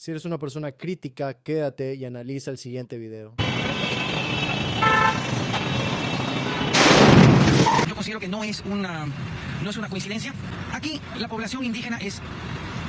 Si eres una persona crítica, quédate y analiza el siguiente video. Yo considero que no es una coincidencia. Aquí la población indígena es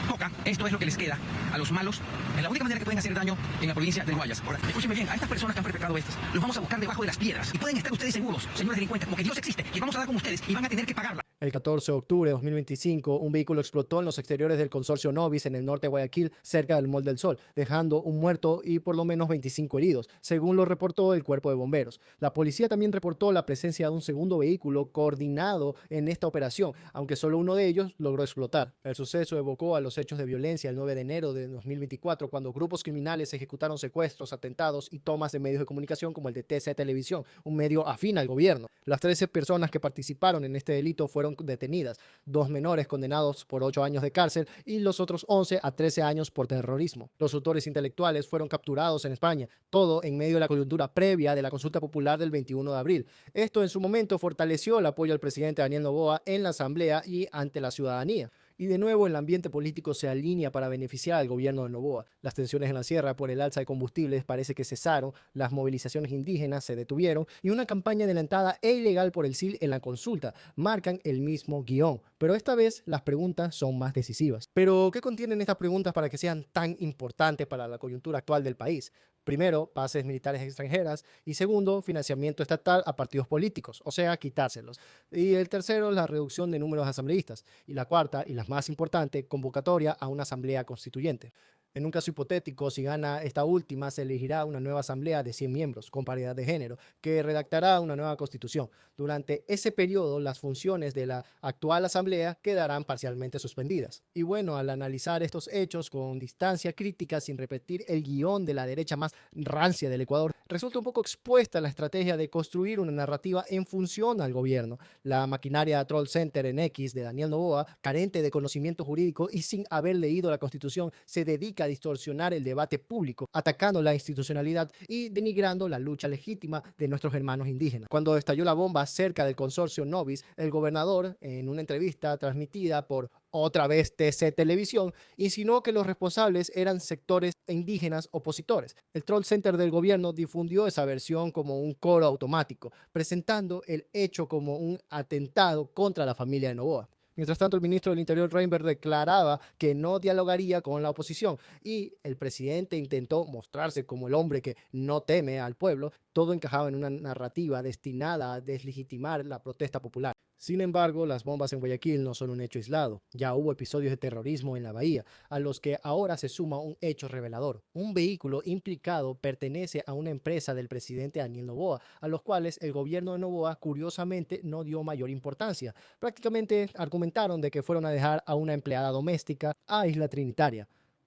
poca. Esto es lo que les queda a los malos. Es la única manera que pueden hacer daño en la provincia del Guayas. Ahora, escúchenme bien, a estas personas que han perpetrado estas, los vamos a buscar debajo de las piedras. Y pueden estar ustedes seguros, señores delincuentes, como que Dios existe, y vamos a dar con ustedes y van a tener que pagarla. El 14 de octubre de 2025, un vehículo explotó en los exteriores del consorcio Novis en el norte de Guayaquil, cerca del Mall del Sol, dejando un muerto y por lo menos 25 heridos, según lo reportó el cuerpo de bomberos. La policía también reportó la presencia de un segundo vehículo coordinado en esta operación, aunque solo uno de ellos logró explotar. El suceso evocó a los hechos de violencia el 9 de enero de 2024, cuando grupos criminales ejecutaron secuestros, atentados y tomas de medios de comunicación como el de TC Televisión, un medio afín al gobierno. Las 13 personas que participaron en este delito fueron detenidas, 2 menores condenados por 8 años de cárcel y los otros 11 a 13 años por terrorismo. Los autores intelectuales fueron capturados en España, todo en medio de la coyuntura previa de la consulta popular del 21 de abril. Esto en su momento fortaleció el apoyo al presidente Daniel Noboa en la Asamblea y ante la ciudadanía. Y de nuevo el ambiente político se alinea para beneficiar al gobierno de Noboa. Las tensiones en la sierra por el alza de combustibles parece que cesaron, las movilizaciones indígenas se detuvieron y una campaña adelantada e ilegal por el CIL en la consulta marcan el mismo guión. Pero esta vez las preguntas son más decisivas. ¿Pero qué contienen estas preguntas para que sean tan importantes para la coyuntura actual del país? Primero, bases militares extranjeras y segundo, financiamiento estatal a partidos políticos, o sea, quitárselos. Y el tercero, la reducción de números de asambleístas. Y la cuarta, y la más importante, convocatoria a una asamblea constituyente. En un caso hipotético, si gana esta última, se elegirá una nueva asamblea de 100 miembros con paridad de género, que redactará una nueva constitución. Durante ese periodo, las funciones de la actual asamblea quedarán parcialmente suspendidas. Y bueno, al analizar estos hechos con distancia crítica, sin repetir el guión de la derecha más rancia del Ecuador, resulta un poco expuesta la estrategia de construir una narrativa en función al gobierno. La maquinaria Troll Center en X de Daniel Noboa, carente de conocimiento jurídico y sin haber leído la Constitución, se dedica a distorsionar el debate público, atacando la institucionalidad y denigrando la lucha legítima de nuestros hermanos indígenas. Cuando estalló la bomba cerca del consorcio Novis, el gobernador, en una entrevista transmitida por otra vez TC Televisión, insinuó que los responsables eran sectores indígenas opositores. El Troll Center del gobierno difundió esa versión como un coro automático, presentando el hecho como un atentado contra la familia de Noboa. Mientras tanto, el ministro del Interior, Reinberg, declaraba que no dialogaría con la oposición y el presidente intentó mostrarse como el hombre que no teme al pueblo. Todo encajaba en una narrativa destinada a deslegitimar la protesta popular. Sin embargo, las bombas en Guayaquil no son un hecho aislado. Ya hubo episodios de terrorismo en la bahía, a los que ahora se suma un hecho revelador. Un vehículo implicado pertenece a una empresa del presidente Daniel Noboa, a los cuales el gobierno de Noboa curiosamente no dio mayor importancia. Prácticamente argumentaron de que fueron a dejar a una empleada doméstica a Isla Trinitaria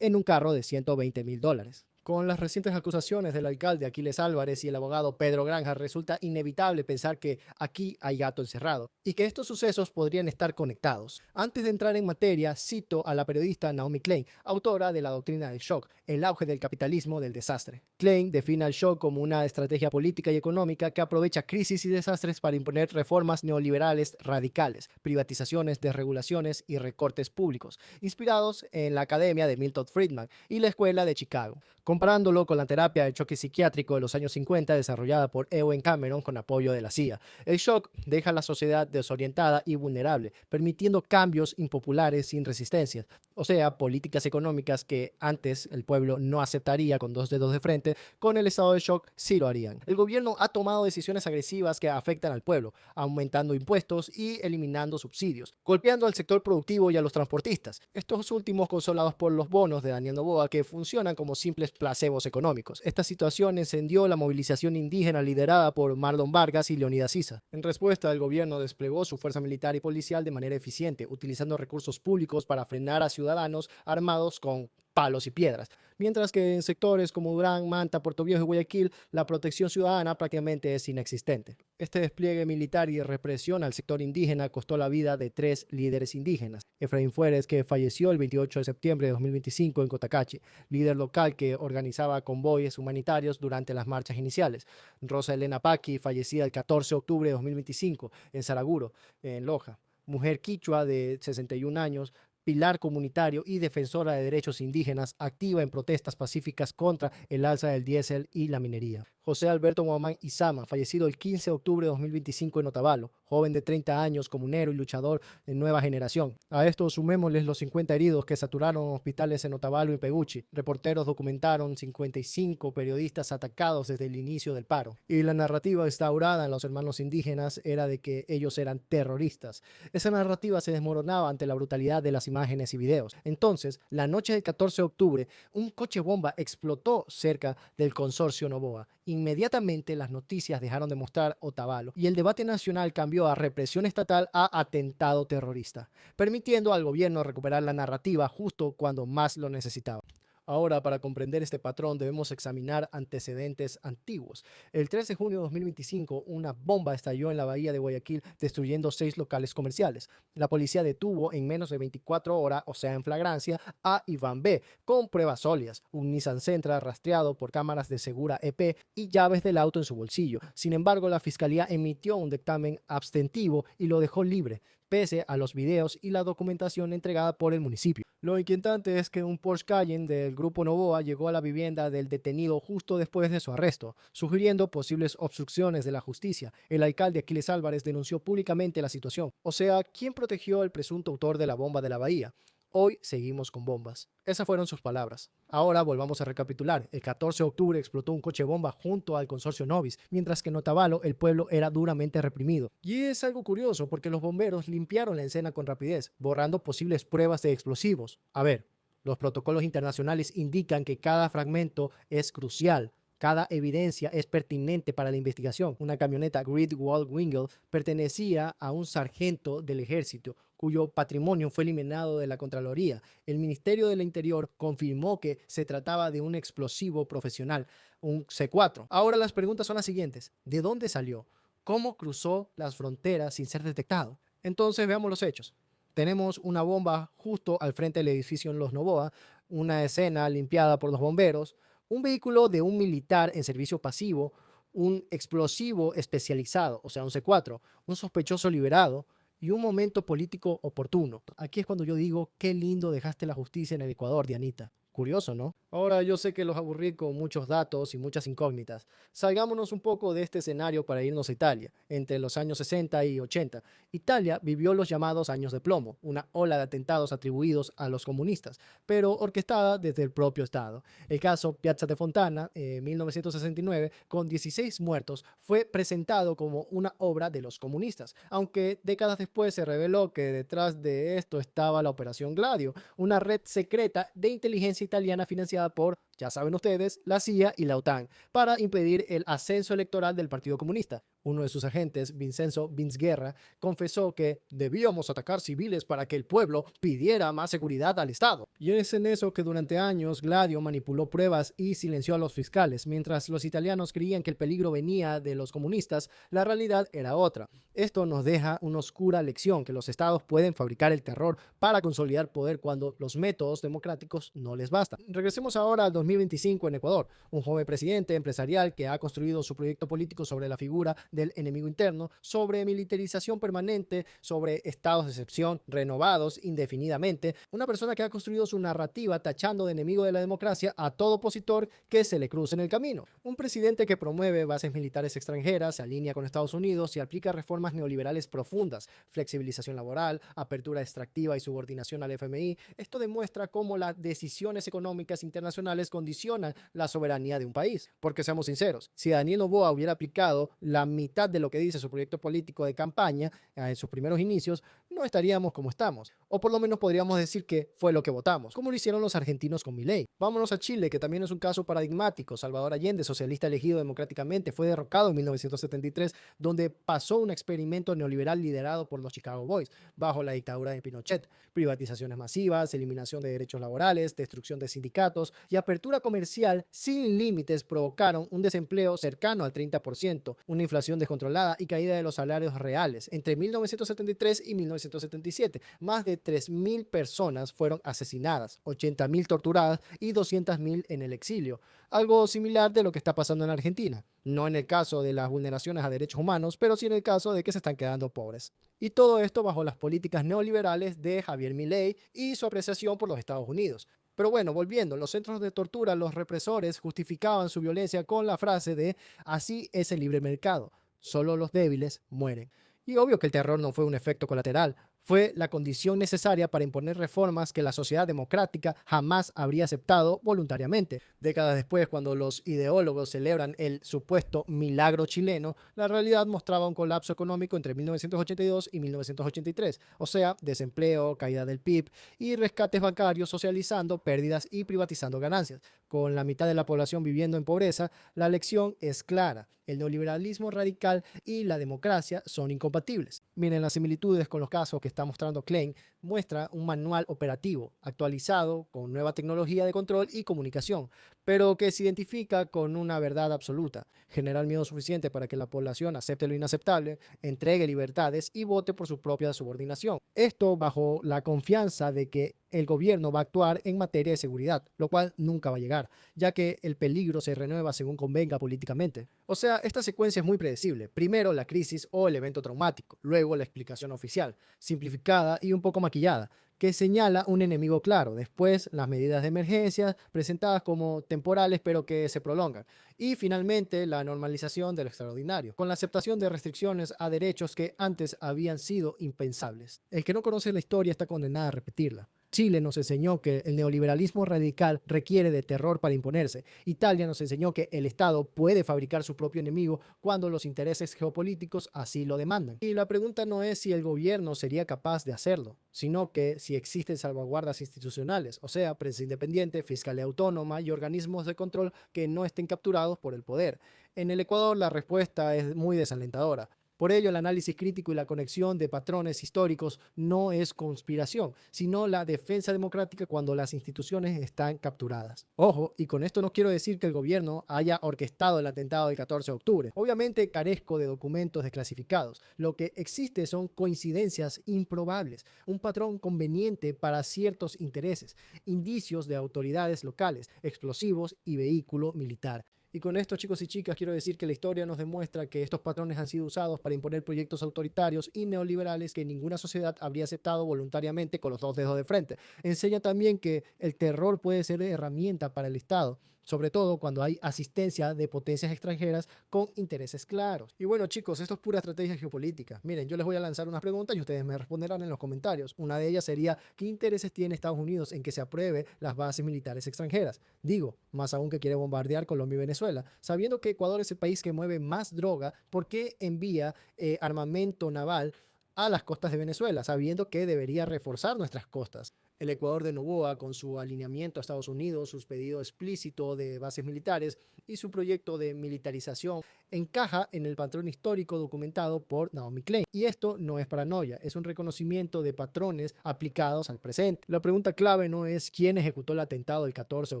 en un carro de $120,000. Con las recientes acusaciones del alcalde Aquiles Álvarez y el abogado Pedro Granja, resulta inevitable pensar que aquí hay gato encerrado y que estos sucesos podrían estar conectados. Antes de entrar en materia, cito a la periodista Naomi Klein, autora de La doctrina del shock, el auge del capitalismo del desastre. Klein define el shock como una estrategia política y económica que aprovecha crisis y desastres para imponer reformas neoliberales radicales, privatizaciones, desregulaciones y recortes públicos, inspirados en la academia de Milton Friedman y la escuela de Chicago, comparándolo con la terapia de choque psiquiátrico de los años 50 desarrollada por Ewen Cameron con apoyo de la CIA. El shock deja a la sociedad desorientada y vulnerable, permitiendo cambios impopulares sin resistencia, o sea, políticas económicas que antes el pueblo no aceptaría con dos dedos de frente, con el estado de shock sí lo harían. El gobierno ha tomado decisiones agresivas que afectan al pueblo, aumentando impuestos y eliminando subsidios, golpeando al sector productivo y a los transportistas. Estos últimos consolados por los bonos de Daniel Noboa, que funcionan como simples placebos económicos. Esta situación encendió la movilización indígena liderada por Marlon Vargas y Leonidas Issa. En respuesta, el gobierno desplegó su fuerza militar y policial de manera eficiente, utilizando recursos públicos para frenar a ciudadanos armados con palos y piedras, mientras que en sectores como Durán, Manta, Puerto Viejo y Guayaquil, la protección ciudadana prácticamente es inexistente. Este despliegue militar y represión al sector indígena costó la vida de 3 líderes indígenas. Efraín Fuérez, que falleció el 28 de septiembre de 2025 en Cotacachi, líder local que organizaba convoyes humanitarios durante las marchas iniciales. Rosa Elena Paqui, fallecida el 14 de octubre de 2025 en Saraguro, en Loja. Mujer quichua de 61 años, pilar comunitario y defensora de derechos indígenas, activa en protestas pacíficas contra el alza del diésel y la minería. José Alberto Guamán Izama, fallecido el 15 de octubre de 2025 en Otavalo, joven de 30 años, comunero y luchador de nueva generación. A esto sumémosles los 50 heridos que saturaron hospitales en Otavalo y Peguchi. Reporteros documentaron 55 periodistas atacados desde el inicio del paro. Y la narrativa instaurada en los hermanos indígenas era de que ellos eran terroristas. Esa narrativa se desmoronaba ante la brutalidad de las imágenes y videos. Entonces, la noche del 14 de octubre, un coche bomba explotó cerca del consorcio Noboa. Inmediatamente las noticias dejaron de mostrar Otavalo y el debate nacional cambió a represión estatal a atentado terrorista, permitiendo al gobierno recuperar la narrativa justo cuando más lo necesitaba. Ahora, para comprender este patrón, debemos examinar antecedentes antiguos. El 3 de junio de 2025, una bomba estalló en la bahía de Guayaquil, destruyendo 6 locales comerciales. La policía detuvo en menos de 24 horas, o sea, en flagrancia, a Iván B., con pruebas sólidas, un Nissan Sentra rastreado por cámaras de Segura EP y llaves del auto en su bolsillo. Sin embargo, la fiscalía emitió un dictamen abstentivo y lo dejó libre, pese a los videos y la documentación entregada por el municipio. Lo inquietante es que un Porsche Cayenne del grupo Noboa llegó a la vivienda del detenido justo después de su arresto, sugiriendo posibles obstrucciones de la justicia. El alcalde Aquiles Álvarez denunció públicamente la situación. O sea, ¿quién protegió al presunto autor de la bomba de la bahía? Hoy seguimos con bombas. Esas fueron sus palabras. Ahora volvamos a recapitular. El 14 de octubre explotó un coche bomba junto al consorcio Novis, mientras que en Otavalo el pueblo era duramente reprimido. Y es algo curioso porque los bomberos limpiaron la escena con rapidez, borrando posibles pruebas de explosivos. A ver, los protocolos internacionales indican que cada fragmento es crucial. Cada evidencia es pertinente para la investigación. Una camioneta Great Wingle pertenecía a un sargento del ejército, cuyo patrimonio fue eliminado de la Contraloría. El Ministerio del Interior confirmó que se trataba de un explosivo profesional, un C4. Ahora las preguntas son las siguientes. ¿De dónde salió? ¿Cómo cruzó las fronteras sin ser detectado? Entonces veamos los hechos. Tenemos una bomba justo al frente del edificio en Los Noboa, una escena limpiada por los bomberos, un vehículo de un militar en servicio pasivo, un explosivo especializado, o sea, un C4, un sospechoso liberado y un momento político oportuno. Aquí es cuando yo digo, qué lindo dejaste la justicia en el Ecuador, Dianita. Curioso, ¿no? Ahora yo sé que los aburrí con muchos datos y muchas incógnitas. Salgámonos un poco de este escenario para irnos a Italia. Entre los años 60 y 80, Italia vivió los llamados años de plomo, una ola de atentados atribuidos a los comunistas, pero orquestada desde el propio Estado. El caso Piazza de Fontana, en 1969, con 16 muertos, fue presentado como una obra de los comunistas, aunque décadas después se reveló que detrás de esto estaba la Operación Gladio, una red secreta de inteligencia italiana financiada por, ya saben ustedes, la CIA y la OTAN, para impedir el ascenso electoral del Partido Comunista. Uno de sus agentes, Vincenzo Guerra, confesó que debíamos atacar civiles para que el pueblo pidiera más seguridad al Estado. Y es en eso que durante años Gladio manipuló pruebas y silenció a los fiscales. Mientras los italianos creían que el peligro venía de los comunistas, la realidad era otra. Esto nos deja una oscura lección, que los estados pueden fabricar el terror para consolidar poder cuando los métodos democráticos no les bastan. Regresemos ahora al 2025 en Ecuador. Un joven presidente empresarial que ha construido su proyecto político sobre la figura del enemigo interno, sobre militarización permanente, sobre estados de excepción renovados indefinidamente. Una persona que ha construido su narrativa tachando de enemigo de la democracia a todo opositor que se le cruce en el camino. Un presidente que promueve bases militares extranjeras, se alinea con Estados Unidos y aplica reformas neoliberales profundas, flexibilización laboral, apertura extractiva y subordinación al FMI. Esto demuestra cómo las decisiones económicas internacionales condicionan la soberanía de un país. Porque seamos sinceros, si Daniel Noboa hubiera aplicado la mitad de lo que dice su proyecto político de campaña en sus primeros inicios, no estaríamos como estamos. O por lo menos podríamos decir que fue lo que votamos, como lo hicieron los argentinos con Milei. Vámonos a Chile, que también es un caso paradigmático. Salvador Allende, socialista elegido democráticamente, fue derrocado en 1973, donde pasó un experimento neoliberal liderado por los Chicago Boys, bajo la dictadura de Pinochet. Privatizaciones masivas, eliminación de derechos laborales, destrucción de sindicatos y apertura comercial sin límites provocaron un desempleo cercano al 30%, una inflación inflación descontrolada y caída de los salarios reales. Entre 1973 y 1977, más de 3.000 personas fueron asesinadas, 80.000 torturadas y 200.000 en el exilio. Algo similar de lo que está pasando en Argentina. No en el caso de las vulneraciones a derechos humanos, pero sí en el caso de que se están quedando pobres. Y todo esto bajo las políticas neoliberales de Javier Milei y su apreciación por los Estados Unidos. Pero bueno, volviendo, en los centros de tortura, los represores justificaban su violencia con la frase de así es el libre mercado, solo los débiles mueren. Y obvio que el terror no fue un efecto colateral, fue la condición necesaria para imponer reformas que la sociedad democrática jamás habría aceptado voluntariamente. Décadas después, cuando los ideólogos celebran el supuesto milagro chileno, la realidad mostraba un colapso económico entre 1982 y 1983, o sea, desempleo, caída del PIB y rescates bancarios socializando pérdidas y privatizando ganancias. Con la mitad de la población viviendo en pobreza, la lección es clara. El neoliberalismo radical y la democracia son incompatibles. Miren las similitudes con los casos que está mostrando Klein. Muestra un manual operativo actualizado con nueva tecnología de control y comunicación, pero que se identifica con una verdad absoluta: generar miedo suficiente para que la población acepte lo inaceptable, entregue libertades y vote por su propia subordinación. Esto bajo la confianza de que el gobierno va a actuar en materia de seguridad, lo cual nunca va a llegar, ya que el peligro se renueva según convenga políticamente. O sea, esta secuencia es muy predecible. Primero la crisis o el evento traumático, luego la explicación oficial, simplificada y un poco maquillada, que señala un enemigo claro. Después las medidas de emergencia, presentadas como temporales pero que se prolongan. Y finalmente la normalización del extraordinario, con la aceptación de restricciones a derechos que antes habían sido impensables. El que no conoce la historia está condenado a repetirla. Chile nos enseñó que el neoliberalismo radical requiere de terror para imponerse. Italia nos enseñó que el Estado puede fabricar su propio enemigo cuando los intereses geopolíticos así lo demandan. Y la pregunta no es si el gobierno sería capaz de hacerlo, sino que si existen salvaguardas institucionales, o sea, prensa independiente, fiscalía autónoma y organismos de control que no estén capturados por el poder. En el Ecuador la respuesta es muy desalentadora. Por ello, el análisis crítico y la conexión de patrones históricos no es conspiración, sino la defensa democrática cuando las instituciones están capturadas. Ojo, y con esto no quiero decir que el gobierno haya orquestado el atentado del 14 de octubre. Obviamente carezco de documentos desclasificados. Lo que existe son coincidencias improbables, un patrón conveniente para ciertos intereses, indicios de autoridades locales, explosivos y vehículo militar. Y con esto, chicos y chicas, quiero decir que la historia nos demuestra que estos patrones han sido usados para imponer proyectos autoritarios y neoliberales que ninguna sociedad habría aceptado voluntariamente con los dos dedos de frente. Enseña también que el terror puede ser herramienta para el Estado, sobre todo cuando hay asistencia de potencias extranjeras con intereses claros. Y bueno, chicos, esto es pura estrategia geopolítica. Miren, yo les voy a lanzar unas preguntas y ustedes me responderán en los comentarios. Una de ellas sería: ¿qué intereses tiene Estados Unidos en que se apruebe las bases militares extranjeras? Digo, más aún que quiere bombardear Colombia y Venezuela. Sabiendo que Ecuador es el país que mueve más droga, ¿por qué envía armamento naval a las costas de Venezuela, sabiendo que debería reforzar nuestras costas? El Ecuador de Noboa, con su alineamiento a Estados Unidos, su pedido explícito de bases militares y su proyecto de militarización, encaja en el patrón histórico documentado por Naomi Klein. Y esto no es paranoia, es un reconocimiento de patrones aplicados al presente. La pregunta clave no es quién ejecutó el atentado del 14 de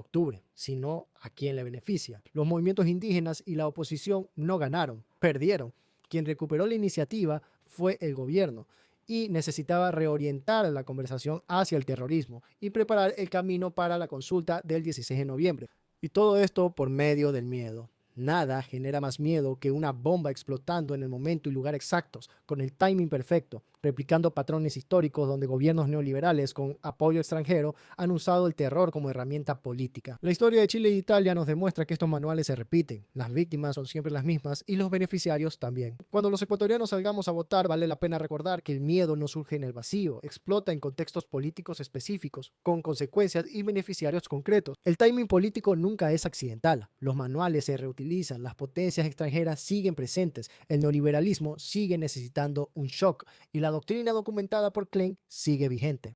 octubre, sino a quién le beneficia. Los movimientos indígenas y la oposición no ganaron, perdieron. Quien recuperó la iniciativa fue el gobierno, y necesitaba reorientar la conversación hacia el terrorismo y preparar el camino para la consulta del 16 de noviembre. Y todo esto por medio del miedo. Nada genera más miedo que una bomba explotando en el momento y lugar exactos, con el timing perfecto, replicando patrones históricos donde gobiernos neoliberales con apoyo extranjero han usado el terror como herramienta política. La historia de Chile e Italia nos demuestra que estos manuales se repiten. Las víctimas son siempre las mismas y los beneficiarios también. Cuando los ecuatorianos salgamos a votar, vale la pena recordar que el miedo no surge en el vacío, explota en contextos políticos específicos, con consecuencias y beneficiarios concretos. El timing político nunca es accidental. Los manuales se reutilizan, las potencias extranjeras siguen presentes, el neoliberalismo sigue necesitando un shock y la doctrina documentada por Klein sigue vigente.